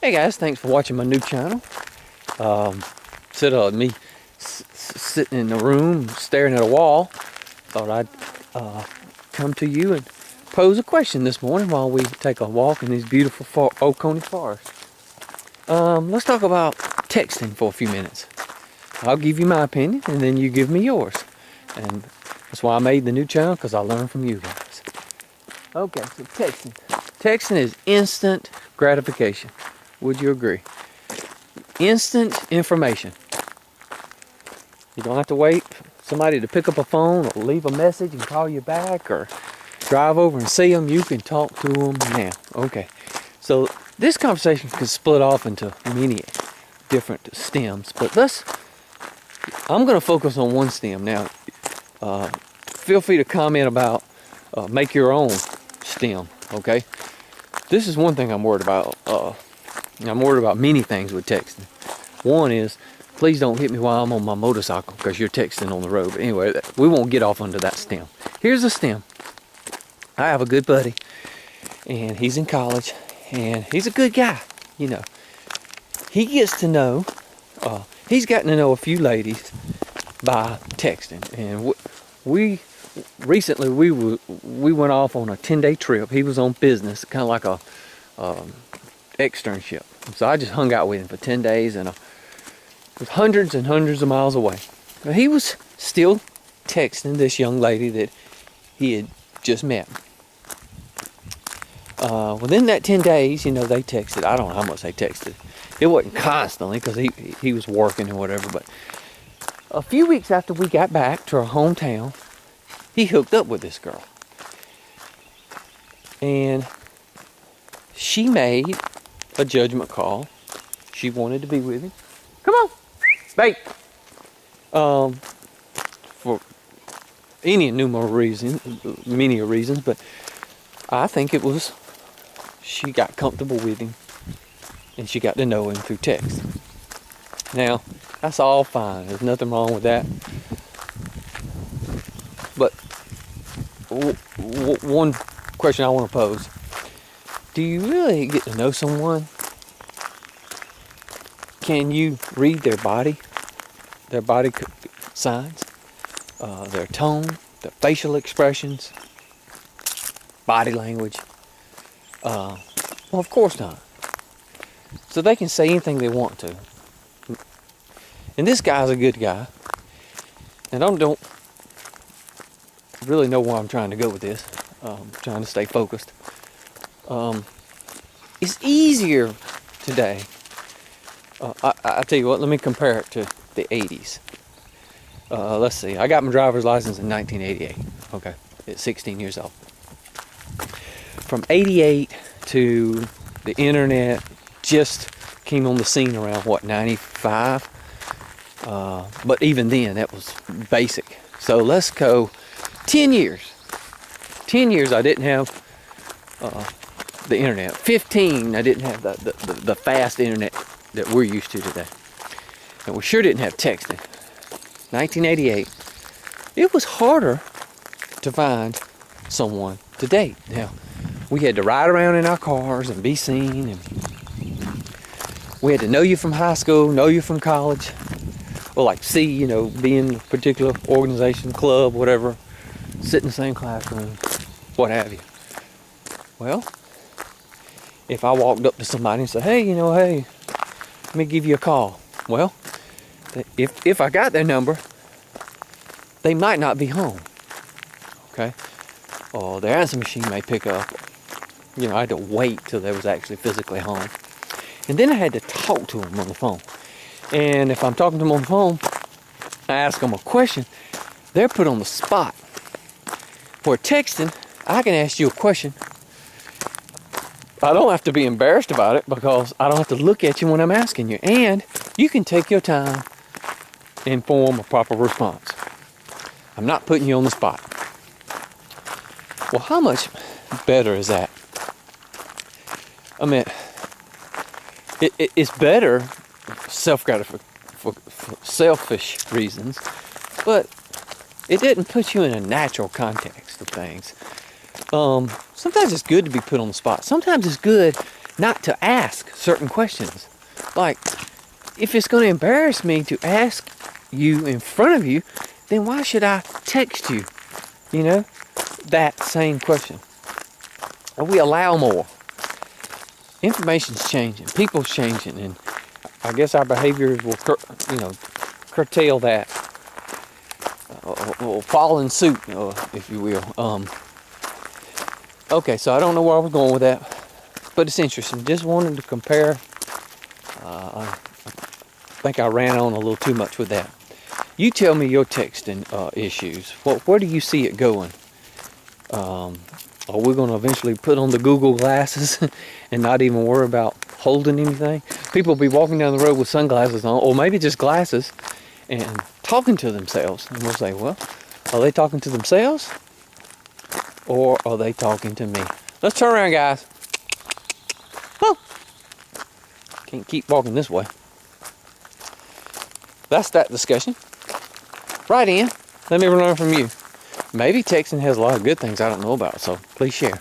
Hey guys, thanks for watching my new channel. Instead of me sitting in the room staring at a wall, thought I'd come to you and pose a question this morning while we take a walk in these beautiful Oconee forests. Let's talk about texting for a few minutes. I'll give you my opinion and then you give me yours. And that's why I made the new channel, because I learned from you guys. Okay, so texting. Texting is instant gratification. Would you agree? Instant information. You don't have to wait for somebody to pick up a phone or leave a message and call you back or drive over and see them. You can talk to them now. Okay. So this conversation can split off into many different stems, but I'm going to focus on one stem now. Feel free to comment about make your own stem. Okay. This is one thing I'm worried about. I'm worried about many things with texting. One is, please don't hit me while I'm on my motorcycle because you're texting on the road. But anyway, we won't get off onto that stem. Here's a stem. I have a good buddy, and he's in college, and he's a good guy, you know. He gets to know, he's gotten to know a few ladies by texting. And we recently, we went off on a 10-day trip. He was on business, kind of like a externship. So I just hung out with him for 10 days, and it was hundreds and hundreds of miles away. But he was still texting this young lady that he had just met. Within that 10 days, you know, they texted. I don't know how much they texted. It wasn't constantly because he was working or whatever. But a few weeks after we got back to our hometown, he hooked up with this girl. And she made a judgment call. She wanted to be with him. Come on, babe. For any numerous reasons, many reasons, but I think it was she got comfortable with him and she got to know him through text. Now, that's all fine. There's nothing wrong with that. But one question I want to pose. Do you really get to know someone? Can you read their body signs, their tone, their facial expressions, body language? Well, of course not. So they can say anything they want to. And this guy's a good guy. And I don't really know where I'm trying to go with this. I'm trying to stay focused. It's easier today. I tell you what, let me compare it to the 80s. Let's see, I got my driver's license in 1988, okay, at 16 years old. From 88 to the internet just came on the scene around, 95? But even then, that was basic. So let's go 10 years. 10 years I didn't have the internet. 15, I didn't have the fast internet that we're used to today. And we sure didn't have texting. 1988, it was harder to find someone to date. Now, we had to ride around in our cars and be seen, and we had to know you from high school, know you from college, or like see, you know, be in a particular organization, club, whatever, sit in the same classroom, what have you. Well, if I walked up to somebody and said, hey, let me give you a call. Well, if I got their number, they might not be home. Okay? Or their answer machine may pick up. You know, I had to wait till they was actually physically home. And then I had to talk to them on the phone. And if I'm talking to them on the phone, I ask them a question, they're put on the spot. For texting, I can ask you a question. I don't have to be embarrassed about it because I don't have to look at you when I'm asking you. And you can take your time and form a proper response. I'm not putting you on the spot. Well, how much better is that? I mean, it's better for selfish reasons, but it didn't put you in a natural context of things. Sometimes it's good to be put on the spot. Sometimes it's good not to ask certain questions. Like, if it's going to embarrass me to ask you in front of you, then why should I text you, that same question? And we allow more. Information's changing, people's changing, and I guess our behaviors will, curtail that, or fall in suit, if you will. Okay, so I don't know where I was going with that, but it's interesting. Just wanted to compare. I think I ran on a little too much with that. You tell me your texting issues. Where do you see it going? Are we going to eventually put on the Google glasses and not even worry about holding anything? People will be walking down the road with sunglasses on, or maybe just glasses, and talking to themselves. And we'll say, well, are they talking to themselves? Or are they talking to me? Let's turn around, guys. Oh, can't keep walking this way. That's that discussion. Write in. Let me learn from you. Maybe texting has a lot of good things I don't know about, so please share.